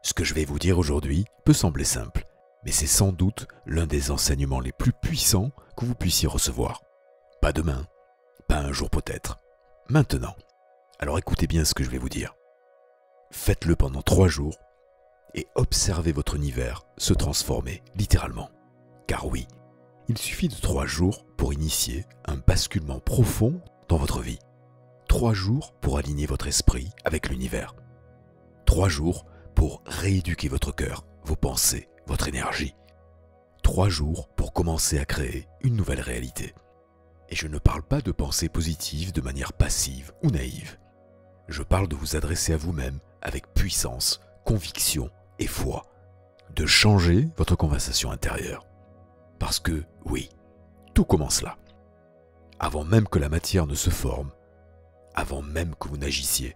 Ce que je vais vous dire aujourd'hui peut sembler simple, mais c'est sans doute l'un des enseignements les plus puissants que vous puissiez recevoir. Pas demain, pas un jour peut-être, maintenant. Alors écoutez bien ce que je vais vous dire. Faites-le pendant 3 jours et observez votre univers se transformer littéralement. Car oui, il suffit de 3 jours pour initier un basculement profond dans votre vie. 3 jours pour aligner votre esprit avec l'univers. 3 jours pour rééduquer votre cœur, vos pensées, votre énergie. 3 jours pour commencer à créer une nouvelle réalité. Et je ne parle pas de pensées positives de manière passive ou naïve. Je parle de vous adresser à vous-même avec puissance, conviction et foi. De changer votre conversation intérieure. Parce que, oui, tout commence là. Avant même que la matière ne se forme, avant même que vous n'agissiez,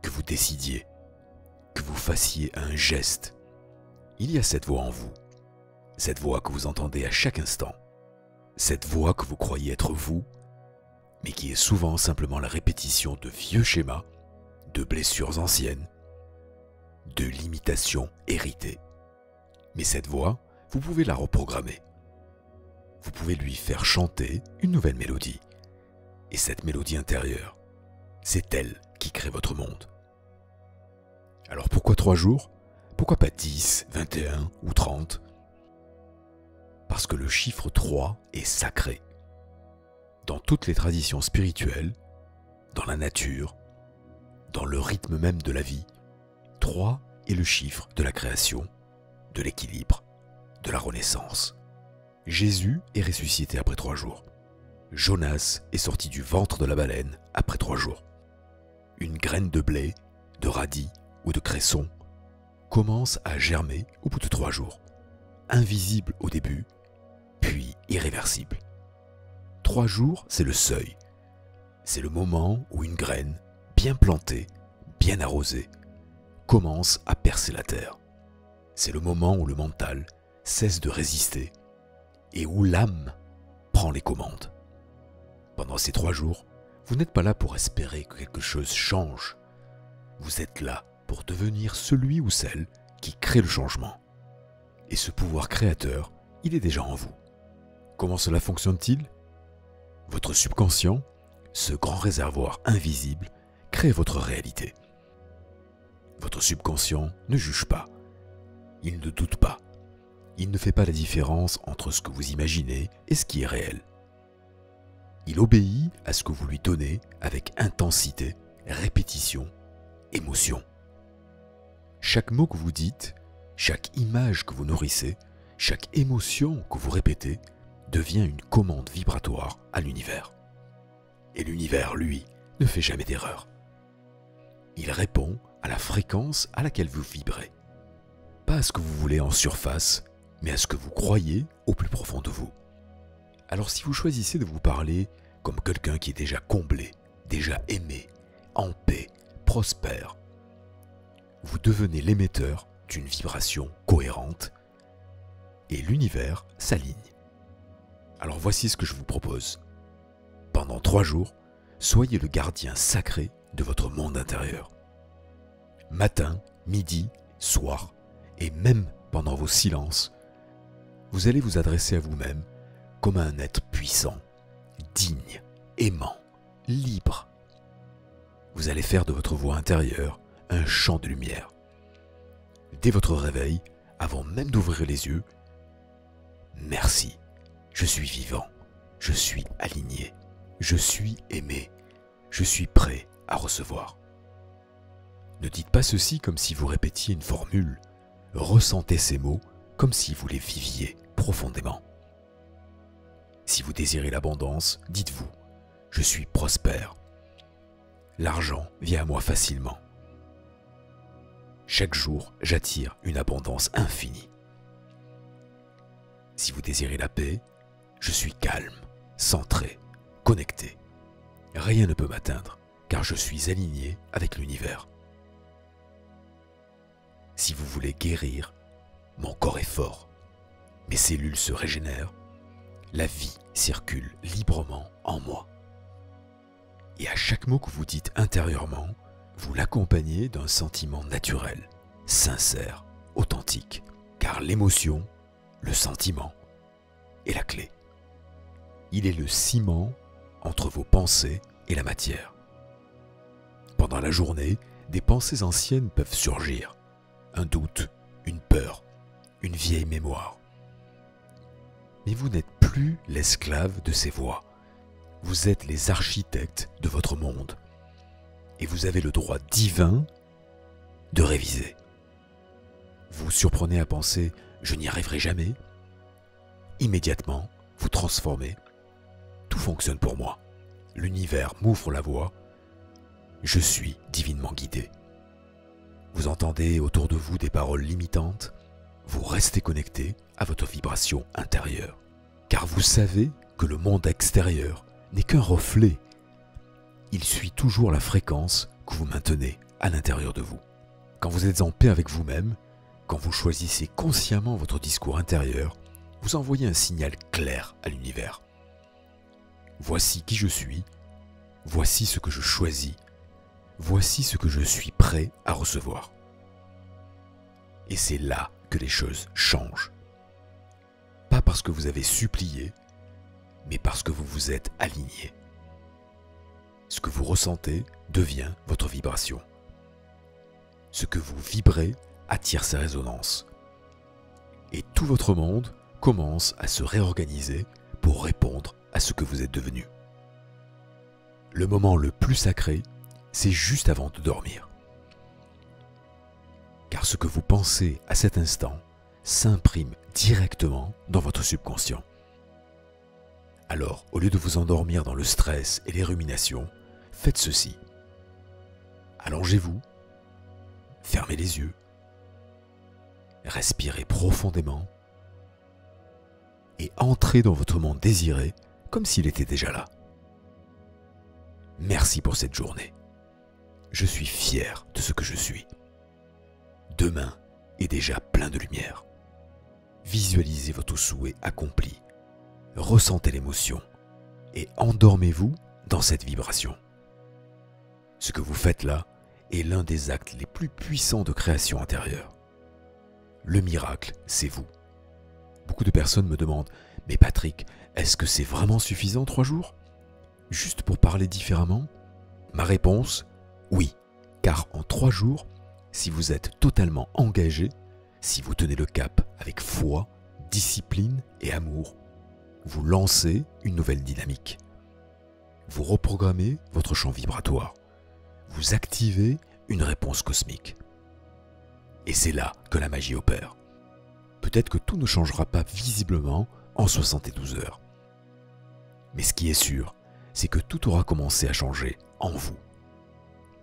que vous décidiez, que vous fassiez un geste, il y a cette voix en vous. Cette voix que vous entendez à chaque instant. Cette voix que vous croyez être vous, mais qui est souvent simplement la répétition de vieux schémas, de blessures anciennes, de limitations héritées. Mais cette voix, vous pouvez la reprogrammer. Vous pouvez lui faire chanter une nouvelle mélodie. Et cette mélodie intérieure, c'est elle qui crée votre monde. Alors pourquoi 3 jours? Pourquoi pas 10, 21 ou 30? Parce que le chiffre 3 est sacré. Dans toutes les traditions spirituelles, dans la nature, dans le rythme même de la vie, 3 est le chiffre de la création, de l'équilibre, de la renaissance. Jésus est ressuscité après 3 jours. Jonas est sorti du ventre de la baleine après 3 jours. Une graine de blé, de radis ou de cresson commence à germer au bout de 3 jours. Invisible au début, puis irréversible. 3 jours, c'est le seuil. C'est le moment où une graine, bien plantée, bien arrosée, commence à percer la terre. C'est le moment où le mental cesse de résister et où l'âme prend les commandes. Pendant ces 3 jours, vous n'êtes pas là pour espérer que quelque chose change. Vous êtes là pour devenir celui ou celle qui crée le changement. Et ce pouvoir créateur, il est déjà en vous. Comment cela fonctionne-t-il? Votre subconscient, ce grand réservoir invisible, crée votre réalité. Votre subconscient ne juge pas. Il ne doute pas. Il ne fait pas la différence entre ce que vous imaginez et ce qui est réel. Il obéit à ce que vous lui donnez avec intensité, répétition, émotion. Chaque mot que vous dites, chaque image que vous nourrissez, chaque émotion que vous répétez devient une commande vibratoire à l'univers. Et l'univers, lui, ne fait jamais d'erreur. Il répond à la fréquence à laquelle vous vibrez. Pas à ce que vous voulez en surface, mais à ce que vous croyez au plus profond de vous. Alors si vous choisissez de vous parler comme quelqu'un qui est déjà comblé, déjà aimé, en paix, prospère, vous devenez l'émetteur d'une vibration cohérente et l'univers s'aligne. Alors voici ce que je vous propose. Pendant 3 jours, soyez le gardien sacré de votre monde intérieur. Matin, midi, soir, et même pendant vos silences, vous allez vous adresser à vous-même comme à un être puissant, digne, aimant, libre. Vous allez faire de votre voix intérieure un champ de lumière. Dès votre réveil, avant même d'ouvrir les yeux, merci, je suis vivant, je suis aligné, je suis aimé, je suis prêt à recevoir. Ne dites pas ceci comme si vous répétiez une formule, ressentez ces mots comme si vous les viviez profondément. Si vous désirez l'abondance, dites-vous, je suis prospère. L'argent vient à moi facilement. Chaque jour, j'attire une abondance infinie. Si vous désirez la paix, je suis calme, centré, connecté. Rien ne peut m'atteindre, car je suis aligné avec l'univers. Si vous voulez guérir, mon corps est fort. Mes cellules se régénèrent. La vie circule librement en moi. Et à chaque mot que vous dites intérieurement, vous l'accompagnez d'un sentiment naturel, sincère, authentique, car l'émotion, le sentiment, est la clé. Il est le ciment entre vos pensées et la matière. Pendant la journée, des pensées anciennes peuvent surgir. Un doute, une peur, une vieille mémoire. Mais vous n'êtes plus l'esclave de ces voix. Vous êtes les architectes de votre monde. Et vous avez le droit divin de réviser. Vous vous surprenez à penser « je n'y arriverai jamais ». Immédiatement, vous transformez. Tout fonctionne pour moi. L'univers m'ouvre la voie. Je suis divinement guidé. Vous entendez autour de vous des paroles limitantes. Vous restez connecté à votre vibration intérieure. Car vous savez que le monde extérieur n'est qu'un reflet. Il suit toujours la fréquence que vous maintenez à l'intérieur de vous. Quand vous êtes en paix avec vous-même, quand vous choisissez consciemment votre discours intérieur, vous envoyez un signal clair à l'univers. Voici qui je suis, voici ce que je choisis, voici ce que je suis prêt à recevoir. Et c'est là que les choses changent. Pas parce que vous avez supplié, mais parce que vous vous êtes aligné. Ce que vous ressentez devient votre vibration. Ce que vous vibrez attire ses résonances. Et tout votre monde commence à se réorganiser pour répondre à ce que vous êtes devenu. Le moment le plus sacré, c'est juste avant de dormir. Car ce que vous pensez à cet instant s'imprime directement dans votre subconscient. Alors, au lieu de vous endormir dans le stress et les ruminations, faites ceci. Allongez-vous, fermez les yeux, respirez profondément et entrez dans votre monde désiré comme s'il était déjà là. Merci pour cette journée. Je suis fier de ce que je suis. Demain est déjà plein de lumière. Visualisez votre souhait accompli. Ressentez l'émotion et endormez-vous dans cette vibration. Ce que vous faites là est l'un des actes les plus puissants de création intérieure. Le miracle, c'est vous. Beaucoup de personnes me demandent « Mais Patrick, est-ce que c'est vraiment suffisant 3 jours ? Juste pour parler différemment ?» Ma réponse, oui, car en 3 jours, si vous êtes totalement engagé, si vous tenez le cap avec foi, discipline et amour, vous lancez une nouvelle dynamique. Vous reprogrammez votre champ vibratoire. Vous activez une réponse cosmique. Et c'est là que la magie opère. Peut-être que tout ne changera pas visiblement en 72 heures. Mais ce qui est sûr, c'est que tout aura commencé à changer en vous.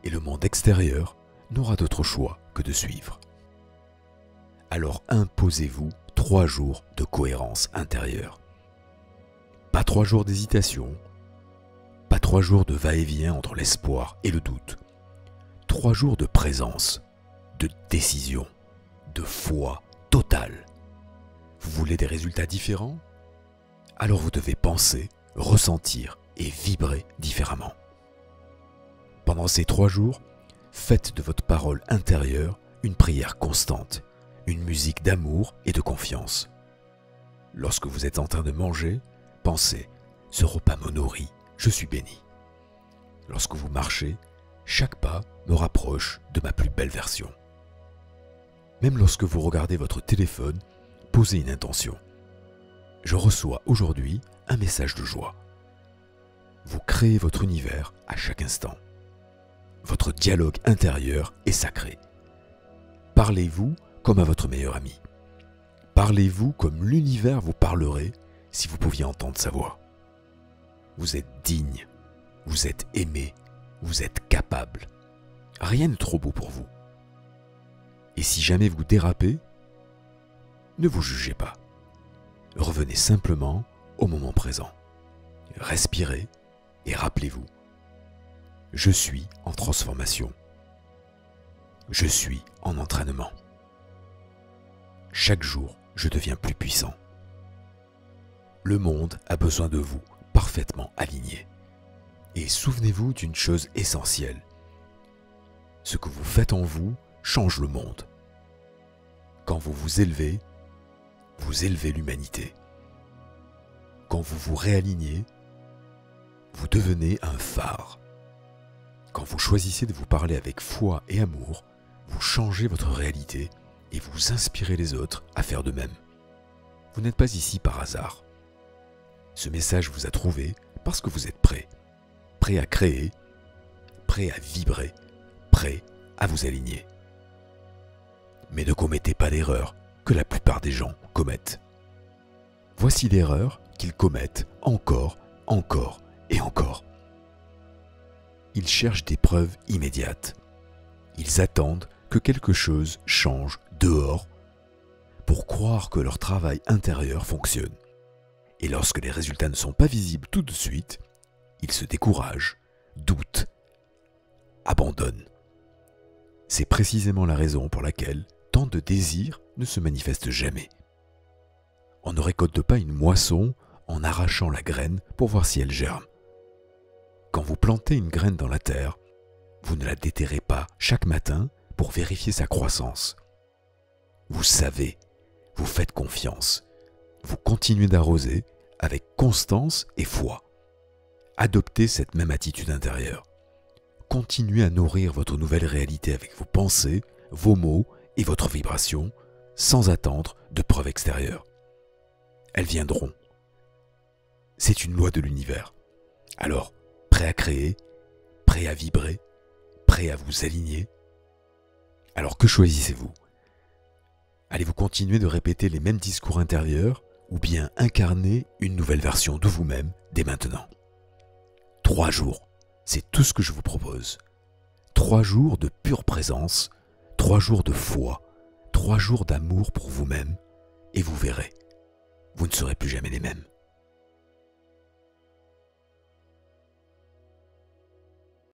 Et le monde extérieur n'aura d'autre choix que de suivre. Alors imposez-vous 3 jours de cohérence intérieure. Pas 3 jours d'hésitation, pas 3 jours de va-et-vient entre l'espoir et le doute. 3 jours de présence, de décision, de foi totale. Vous voulez des résultats différents ? Alors vous devez penser, ressentir et vibrer différemment. Pendant ces 3 jours, faites de votre parole intérieure une prière constante, une musique d'amour et de confiance. Lorsque vous êtes en train de manger, pensez « Ce repas me nourrit, je suis béni ». Lorsque vous marchez, chaque pas me rapproche de ma plus belle version. Même lorsque vous regardez votre téléphone, posez une intention. Je reçois aujourd'hui un message de joie. Vous créez votre univers à chaque instant. Votre dialogue intérieur est sacré. Parlez-vous comme à votre meilleur ami. Parlez-vous comme l'univers vous parlerait si vous pouviez entendre sa voix. Vous êtes digne, vous êtes aimé, vous êtes capable. Rien n'est trop beau pour vous. Et si jamais vous dérapez, ne vous jugez pas. Revenez simplement au moment présent. Respirez et rappelez-vous. Je suis en transformation. Je suis en entraînement. Chaque jour, je deviens plus puissant. Le monde a besoin de vous parfaitement alignés. Et souvenez-vous d'une chose essentielle. Ce que vous faites en vous change le monde. Quand vous vous élevez l'humanité. Quand vous vous réalignez, vous devenez un phare. Quand vous choisissez de vous parler avec foi et amour, vous changez votre réalité et vous inspirez les autres à faire de même. Vous n'êtes pas ici par hasard. Ce message vous a trouvé parce que vous êtes prêt. Prêt à créer, prêt à vibrer, prêt à vous aligner. Mais ne commettez pas l'erreur que la plupart des gens commettent. Voici l'erreur qu'ils commettent encore et encore. Ils cherchent des preuves immédiates. Ils attendent que quelque chose change dehors pour croire que leur travail intérieur fonctionne. Et lorsque les résultats ne sont pas visibles tout de suite, ils se découragent, doutent, abandonnent. C'est précisément la raison pour laquelle tant de désirs ne se manifestent jamais. On ne récolte pas une moisson en arrachant la graine pour voir si elle germe. Quand vous plantez une graine dans la terre, vous ne la déterrez pas chaque matin pour vérifier sa croissance. Vous savez, vous faites confiance, vous continuez d'arroser avec constance et foi. Adoptez cette même attitude intérieure. Continuez à nourrir votre nouvelle réalité avec vos pensées, vos mots et votre vibration, sans attendre de preuves extérieures. Elles viendront. C'est une loi de l'univers. Alors, prêt à créer, prêt à vibrer, prêt à vous aligner. Alors que choisissez-vous? Allez-vous continuer de répéter les mêmes discours intérieurs ou bien incarner une nouvelle version de vous-même dès maintenant? 3 jours, c'est tout ce que je vous propose. 3 jours de pure présence, 3 jours de foi, 3 jours d'amour pour vous-même, et vous verrez, vous ne serez plus jamais les mêmes.